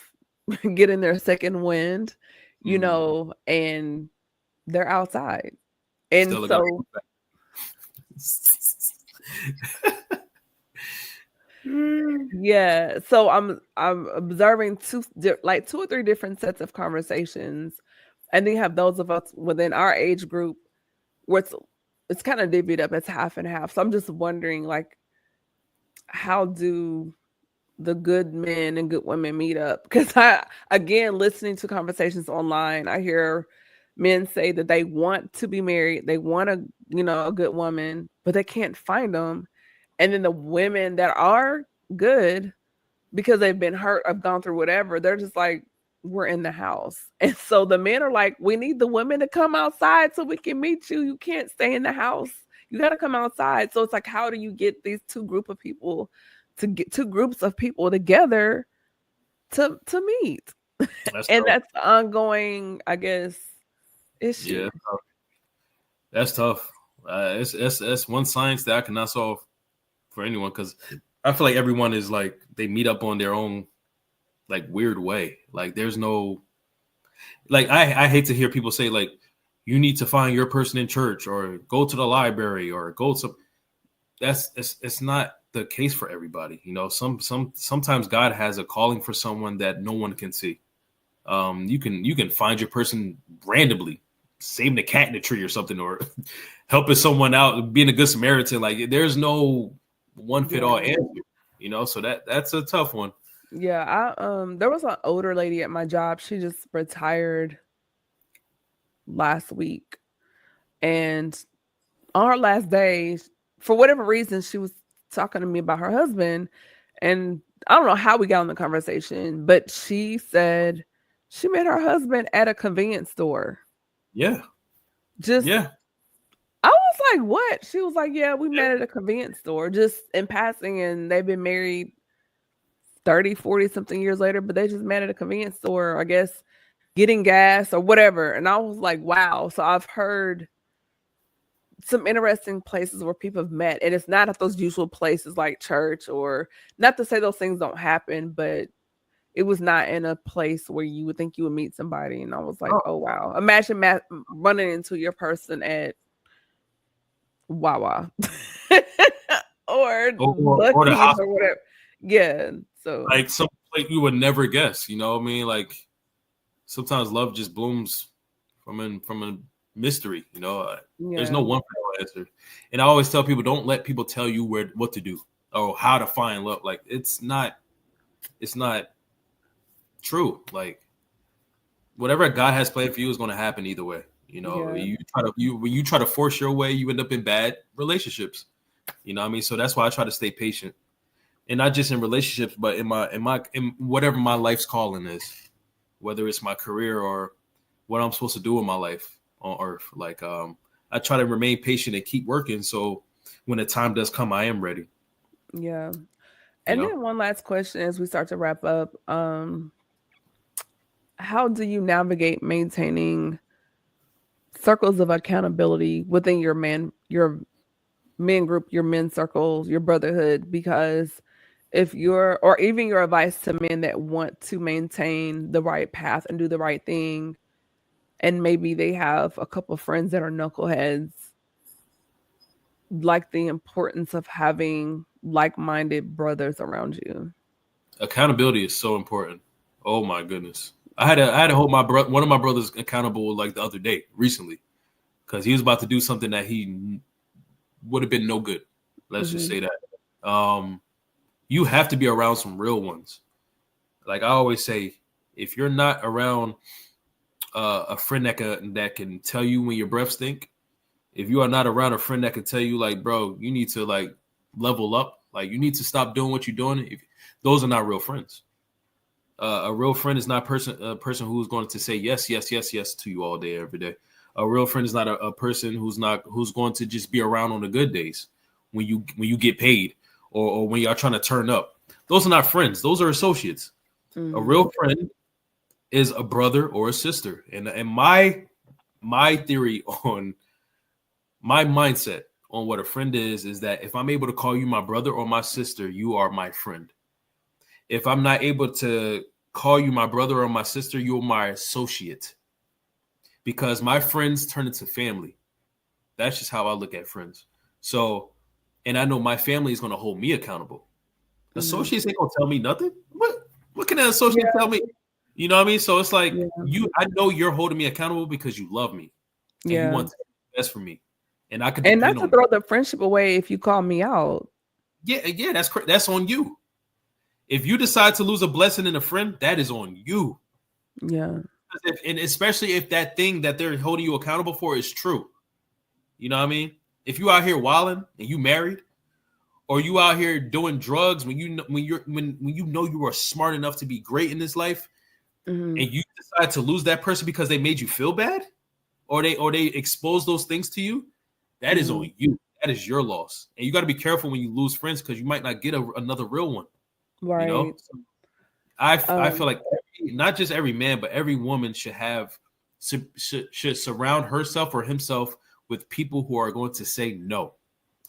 getting their second wind, and they're outside. And so yeah, so I'm observing 2 or 3 different sets of conversations, and then you have those of us within our age group where it's kind of divvied up. It's half and half. So I'm just wondering, like, how do the good men and good women meet up? Because again, listening to conversations online, I hear men say that they want to be married, they want a good woman, but they can't find them. And then the women that are good, because they've been hurt, have gone through whatever, they're just like, we're in the house. And so the men are like, we need the women to come outside so we can meet you. You can't stay in the house. You got to come outside. So it's like, how do you get these two groups of people together to meet? And that's the ongoing, I guess, issue. Yeah, that's tough. It's one science that I cannot solve for anyone, because I feel like everyone is like, they meet up on their own like weird way. Like there's no, like I hate to hear people say like, you need to find your person in church or go to the library or go to, it's not the case for everybody. You know, sometimes God has a calling for someone that no one can see. You can find your person randomly, saving a cat in a tree or something, or helping someone out, being a good Samaritan. Like there's no one fit all answer, you know, so that's a tough one. Yeah, there was an older lady at my job. She just retired last week, and on her last day, for whatever reason, she was talking to me about her husband, and I don't know how we got on the conversation, but she said she met her husband at a convenience store. Yeah. I was like, what? She was like, yeah, we met at a convenience store just in passing, and they've been married 30, 40 something years later, but they just met at a convenience store, I guess, getting gas or whatever. And I was like, wow. So I've heard some interesting places where people have met, and it's not at those usual places like church, or not to say those things don't happen, but it was not in a place where you would think you would meet somebody. And I was like, oh wow. Imagine running into your person at Wawa or the hospital or whatever. Yeah. So like some place you would never guess, you know what I mean? Like sometimes love just blooms from a mystery, you know. There's no one answer. And I always tell people, don't let people tell you what to do or how to find love. Like it's not true. Like whatever God has planned for you is going to happen either way. You know, when you try to force your way, you end up in bad relationships. You know what I mean? So that's why I try to stay patient. And not just in relationships, but in whatever my life's calling is, whether it's my career or what I'm supposed to do in my life on earth. Like, I try to remain patient and keep working. So when the time does come, I am ready. Yeah. And then one last question as we start to wrap up. How do you navigate maintaining circles of accountability within your men group, your men circles, your brotherhood? Because if or even your advice to men that want to maintain the right path and do the right thing, and maybe they have a couple of friends that are knuckleheads, like the importance of having like-minded brothers around you. Accountability is so important. Oh my goodness. I had to hold one of my brothers accountable like the other day recently, because he was about to do something that he would have been no good. Let's just say that. You have to be around some real ones. Like I always say, if you're not around a friend that can tell you when your breath stink, if you are not around a friend that can tell you like, bro, you need to like level up, like you need to stop doing what you're doing, those are not real friends. A real friend is not a person who's going to say yes, yes, yes, yes to you all day, every day. A real friend is not a person who's going to just be around on the good days when you get paid or when y'all trying to turn up. Those are not friends. Those are associates. Mm-hmm. A real friend is a brother or a sister. And my theory on my mindset on what a friend is that if I'm able to call you my brother or my sister, you are my friend. If I'm not able to call you my brother or my sister, you're my associate. Because my friends turn into family. That's just how I look at friends. So, and I know my family is going to hold me accountable. Associates ain't going to tell me nothing. What can an associate tell me? You know what I mean? So it's like I know you're holding me accountable because you love me. And you want the best for me. and I could And not depend to on throw the friendship away if you call me out. Yeah, that's on you. If you decide to lose a blessing in a friend, that is on you. Yeah. And especially if that thing that they're holding you accountable for is true. You know what I mean? If you out here wilding and you married, or you out here doing drugs when you know you are smart enough to be great in this life, Mm-hmm. and you decide to lose that person because they made you feel bad, or they expose those things to you, that is on you. That is your loss, and you got to be careful when you lose friends because you might not get another real one. Right. You know, I feel like not just every man, but every woman should surround herself or himself with people who are going to say no,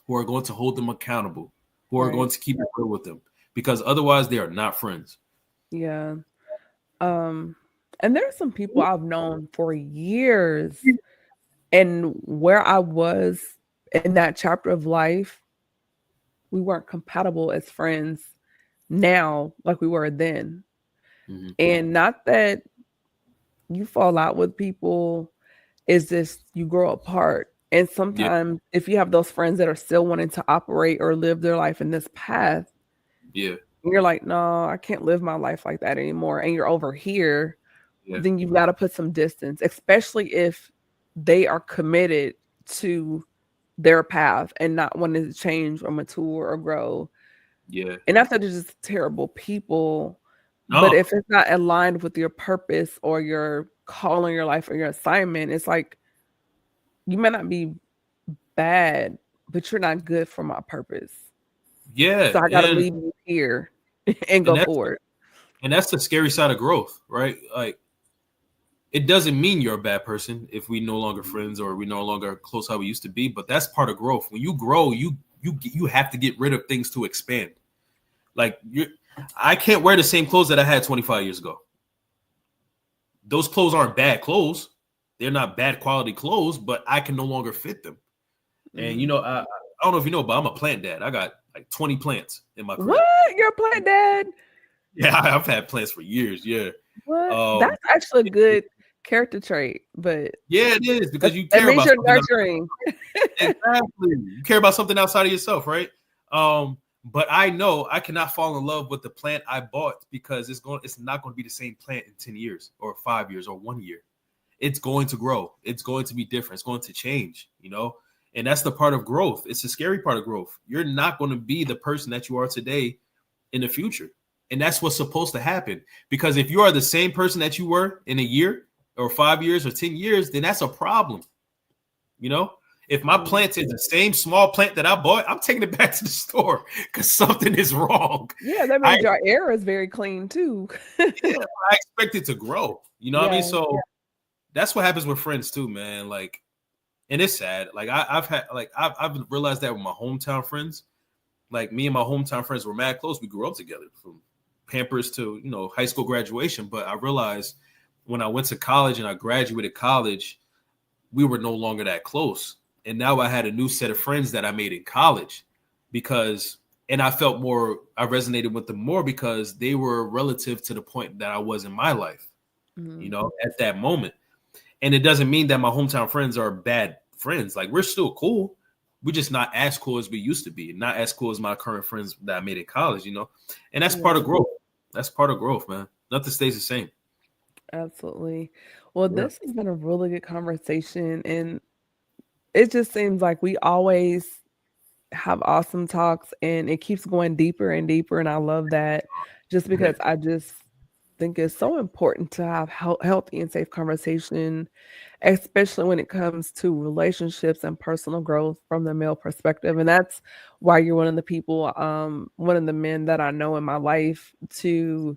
who are going to hold them accountable, who are going to keep it real with them, because otherwise they are not friends. Yeah. And there's some people I've known for years, and where I was in that chapter of life, we weren't compatible as friends now like we were then. Mm-hmm. And not that you fall out with people, it's just you grow apart. And sometimes if you have those friends that are still wanting to operate or live their life in this path, you're like, no, I can't live my life like that anymore. And you're over here, then you've got to put some distance, especially if they are committed to their path and not wanting to change or mature or grow. Yeah. And not that they're just terrible people, but if it's not aligned with your purpose or your call in your life or your assignment, it's like you may not be bad, but you're not good for my purpose. Yeah. So I got to leave you here and go forward. And that's the scary side of growth, right? Like, it doesn't mean you're a bad person if we no longer friends or we no longer close how we used to be, but that's part of growth. When you grow, you have to get rid of things to expand. Like, I can't wear the same clothes that I had 25 years ago. Those clothes aren't bad clothes. They're not bad quality clothes, but I can no longer fit them. And, you know, I don't know if you know, but I'm a plant dad. I got like 20 plants in my crib. What? You're a plant dad? Yeah, I've had plants for years. Yeah. What? That's actually a good character trait, but yeah, it is, because you care about you're nurturing. Exactly. You care about something outside of yourself, right? But I know I cannot fall in love with the plant I bought, because it's not going to be the same plant in 10 years or 5 years or 1 year. It's going to grow. It's going to be different. It's going to change, you know? And that's the part of growth. It's a scary part of growth. You're not going to be the person that you are today in the future. And that's what's supposed to happen. Because if you are the same person that you were in a year or 5 years or 10 years, then that's a problem. You know, if my plant is the same small plant that I bought, I'm taking it back to the store because something is wrong. Yeah, that means your air is very clean too. Yeah, I expect it to grow. You know what I mean? So that's what happens with friends too, man. Like, and it's sad. Like I've realized that with my hometown friends. Like, me and my hometown friends were mad close. We grew up together from Pampers to, you know, high school graduation. But I realized when I went to college and I graduated college, we were no longer that close. And now I had a new set of friends that I made in college and I felt I resonated with them more because they were relative to the point that I was in my life, you know, at that moment. And it doesn't mean that my hometown friends are bad friends. Like, we're still cool. We're just not as cool as we used to be. Not as cool as my current friends that I made in college, you know? And that's part of growth. That's part of growth, man. Nothing stays the same. Absolutely. Well, this has been a really good conversation. And it just seems like we always have awesome talks, and it keeps going deeper and deeper. And I love that, just because I just think it's so important to have healthy and safe conversation, especially when it comes to relationships and personal growth from the male perspective. And that's why you're one of the people, one of the men that I know in my life to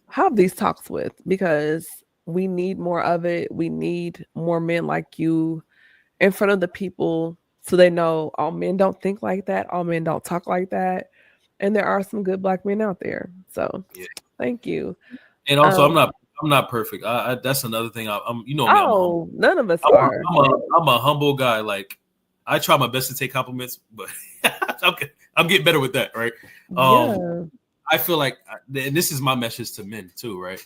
have these talks with, because we need more of it. We need more men like you in front of the people, so they know all men don't think like that. All men don't talk like that. And there are some good Black men out there. So thank you. And also, I'm not perfect. That's another thing. I'm you know me. Oh, none of us are. I'm a humble guy. Like, I try my best to take compliments, but I'm getting better with that, right? I feel like, and this is my message to men too, right?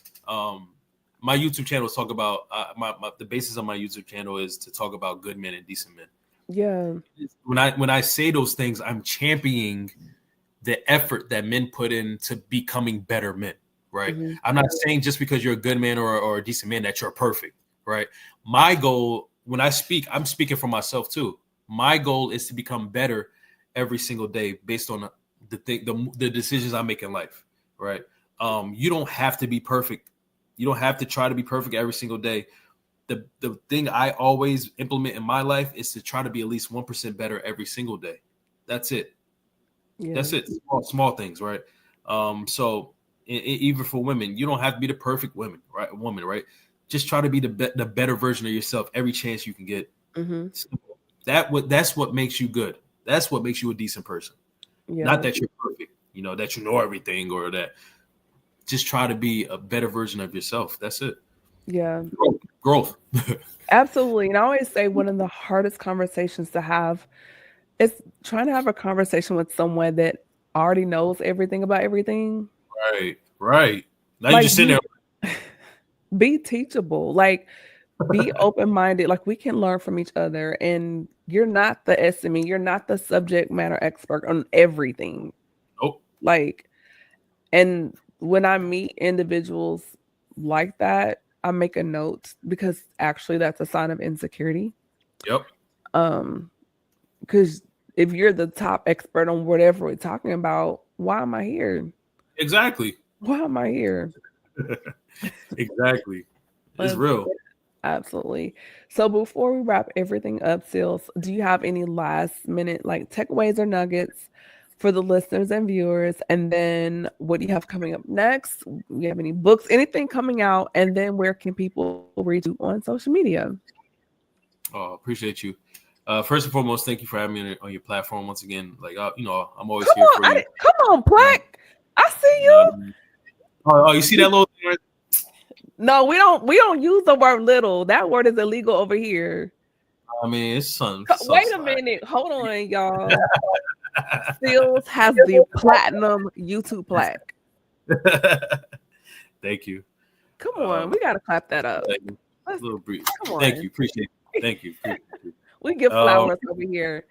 My YouTube channel is talk about the basis of my YouTube channel is to talk about good men and decent men. Yeah. When I say those things, I'm championing the effort that men put into becoming better men, right? Mm-hmm. I'm not saying just because you're a good man or a decent man that you're perfect, right? My goal when I speak, I'm speaking for myself too. My goal is to become better every single day based on the decisions I make in life, right? You don't have to be perfect. You don't have to try to be perfect every single day. The thing I always implement in my life is to try to be at least 1% better every single day. That's it. Yeah. That's it. Small things, right? So even for women, you don't have to be the perfect woman, right? Just try to be the better version of yourself every chance you can get. Mm-hmm. That's what makes you good. That's what makes you a decent person. Yeah. Not that you're perfect, that you know everything or that. Just try to be a better version of yourself. That's it. Yeah. Growth. Absolutely. And I always say one of the hardest conversations to have is trying to have a conversation with someone that already knows everything about everything. Right. Now Like, you just sitting there. be teachable. Like, be open-minded. Like, we can learn from each other. And you're not the SME. You're not the subject matter expert on everything. Nope. Like, and when I meet individuals like that, I make a note because actually that's a sign of insecurity. Yep. Because if you're the top expert on whatever we're talking about, why am I here? Exactly. Why am I here? Exactly. It's real. Absolutely. So before we wrap everything up, Sealz, do you have any last minute takeaways or nuggets for the listeners and viewers? And then what do you have coming up next? Do you have any books, anything coming out? And then where can people reach you on social media? Oh, appreciate you. First and foremost, thank you for having me on your platform once again. I'm always Come here on, for you. come on, Black. I see you. You see that little thing right? No, we don't use the word little. That word is illegal over here. I mean, it's something. Wait a minute. Hold on, y'all. Sealz has the platinum YouTube plaque. Thank you. Come on, we gotta clap that up. A little brief. Come on. Thank you. Appreciate it. Thank you. We give flowers over here.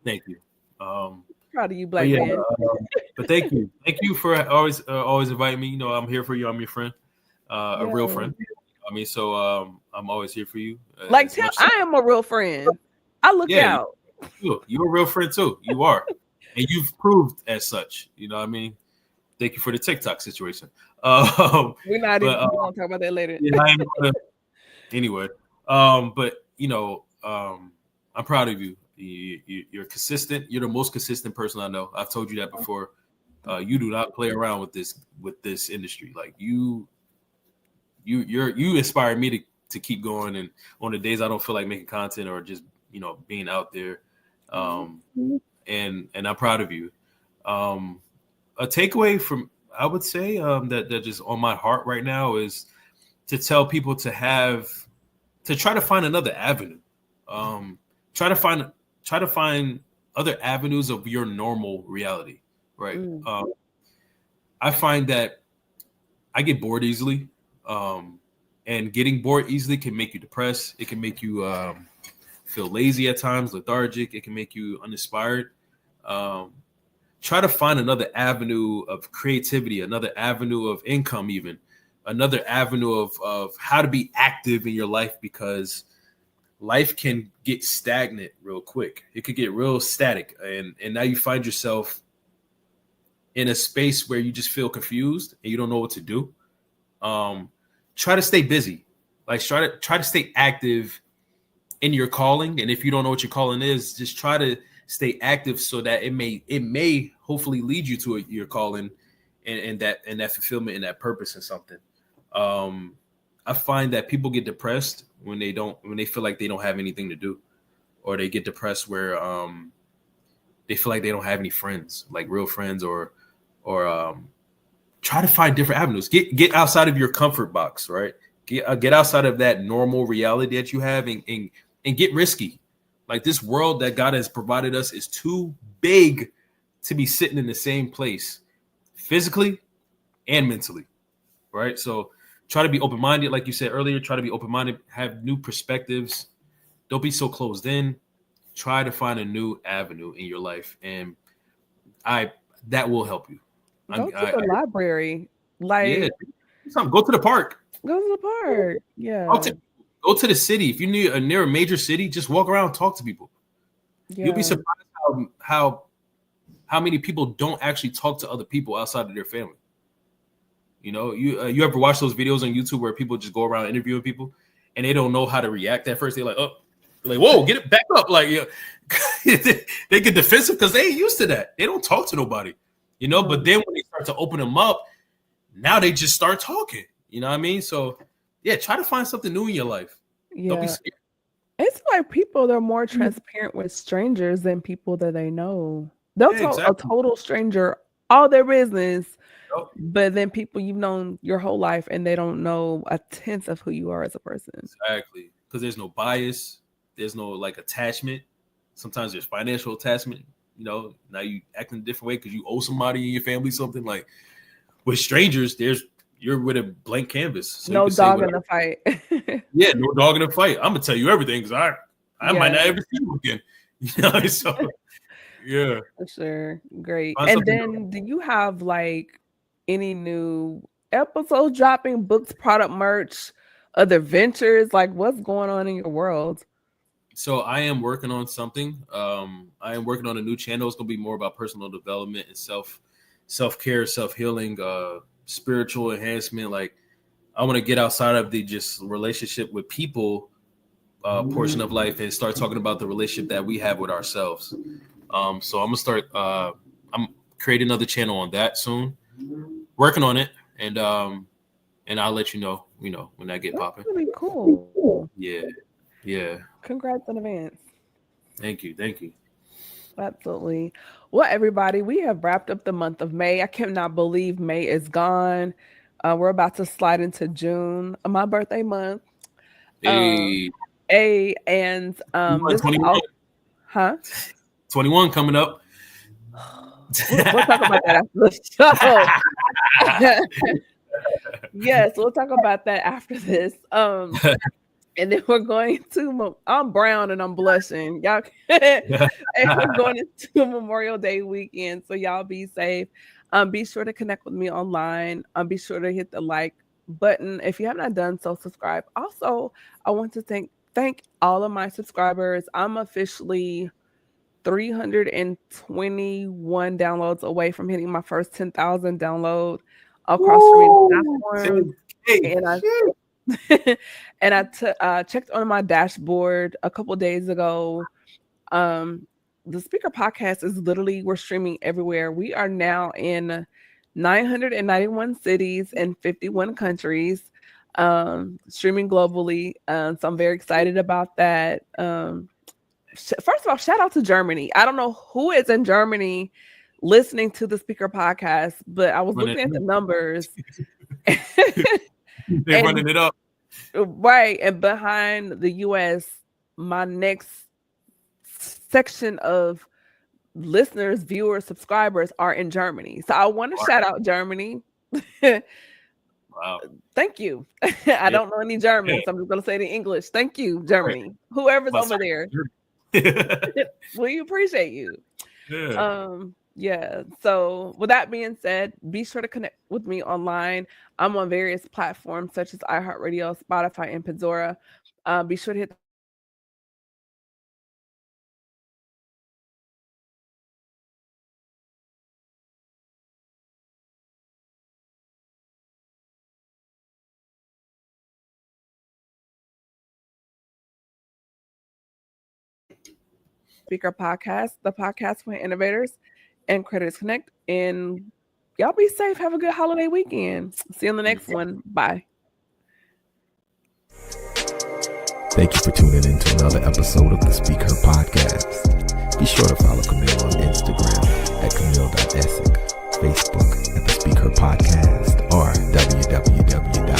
Thank you. Proud of you, Black man. But thank you. Thank you for always inviting me. I'm here for you. I'm your friend, a real friend. I mean, so I'm always here for you. I am a real friend. I look out. You're a real friend too. You are, and you've proved as such. You know what I mean? Thank you for the TikTok situation. We're not even going to talk about that later. Anyway, but I'm proud of you. You're consistent. You're the most consistent person I know. I've told you that before. You do not play around with this industry. Like you inspire me to keep going. And on the days I don't feel like making content or just being out there, and I'm proud of you. A takeaway from I would say that just on my heart right now is to tell people to try to find another avenue. Try to find other avenues of your normal reality, right? I find that I get bored easily, and getting bored easily can make you depressed. It can make you feel lazy at times, lethargic. It can make you uninspired. Try to find another avenue of creativity, another avenue of income, even another avenue of how to be active in your life, because life can get stagnant real quick. It could get real static. And now you find yourself in a space where you just feel confused and you don't know what to do. Try to stay busy. Like try to stay active in your calling. And if you don't know what your calling is, just try to stay active so that it may hopefully lead you to your calling and that fulfillment and that purpose in something. I find that people get depressed when they feel like they don't have anything to do, or they get depressed where they feel like they don't have any friends, like real friends, or try to find different avenues. Get outside of your comfort box, right? Get outside of that normal reality that you have and get risky. Like, this world that God has provided us is too big to be sitting in the same place physically and mentally, right? So try to be open-minded, like you said earlier. Try to be open-minded, have new perspectives. Don't be so closed in. try to find a new avenue in your life, and that will help you. Go to the library. Like, go to the park. Go to the park. Yeah. Go to the city. If you're near a major city, just walk around and talk to people. Yeah. You'll be surprised how many people don't actually talk to other people outside of their family. You know, you ever watch those videos on YouTube where people just go around interviewing people and they don't know how to react at first? They're like, whoa, get it back up. Like, they get defensive because they ain't used to that. They don't talk to nobody, you know, but then when they start to open them up, now they just start talking. You know what I mean? So, yeah, try to find something new in your life. Yeah. Don't be scared. It's like people, they're more transparent with strangers than people that they know. They'll tell a total stranger all their business, but then people you've known your whole life and they don't know a tenth of who you are as a person. Exactly. Because there's no bias. There's no like attachment. Sometimes there's financial attachment. You know, now you act in a different way because you owe somebody in your family something. Like with strangers, you're with a blank canvas. So no dog in the fight. Yeah, no dog in the fight. I'm gonna tell you everything because I might not ever see you again. You know, so yeah. For sure. Great. And then do you have like any new episodes dropping, books, product merch, other ventures? Like what's going on in your world? So I am working on something. I am working on a new channel. It's gonna be more about personal development and self-care, self-healing, spiritual enhancement. Like I want to get outside of the just relationship with people portion of life and start talking about the relationship that we have with ourselves. So I'm gonna start. I'm creating another channel on that soon. Working on it, and I'll let you know. You know when I get popping. Really cool. Yeah. Congrats in advance. Thank you. Absolutely. Well, everybody, we have wrapped up the month of May. I cannot believe May is gone. We're about to slide into June, my birthday month. Hey. And this 21. 21 coming up. We'll talk about that after the show. Yes, we'll talk about that after this. And then we're going to, I'm brown and I'm blushing. Y'all, and we're going into Memorial Day weekend. So y'all be safe. Be sure to connect with me online. Be sure to hit the like button. If you have not done so, subscribe. Also, I want to thank all of my subscribers. I'm officially 321 downloads away from hitting my first 10,000 download across streaming platforms. And I checked on my dashboard a couple days ago. The SpeakHer Podcast is literally, we're streaming everywhere. We are now in 991 cities and 51 countries, streaming globally. So I'm very excited about that. First of all, shout out to Germany. I don't know who is in Germany listening to the SpeakHer Podcast, but I was looking at the numbers. They're running it up. Right. And behind the US, my next section of listeners, viewers, subscribers are in Germany. So I want to shout out Germany. Wow. Thank you. I don't know any German, so I'm just going to say it in English. Thank you, Germany. Whoever's over there. We appreciate you. Yeah. So with that being said, be sure to connect with me online. I'm on various platforms such as iHeartRadio, Spotify, and Pandora. Be sure to hit SpeakHer Podcast, the podcast for innovators and creators connect. And y'all be safe. Have a good holiday weekend. See you on the next one. Bye. Thank you for tuning in to another episode of the SpeakHer Podcast. Be sure to follow Camille on Instagram at camille.essick, Facebook at the SpeakHer Podcast, or www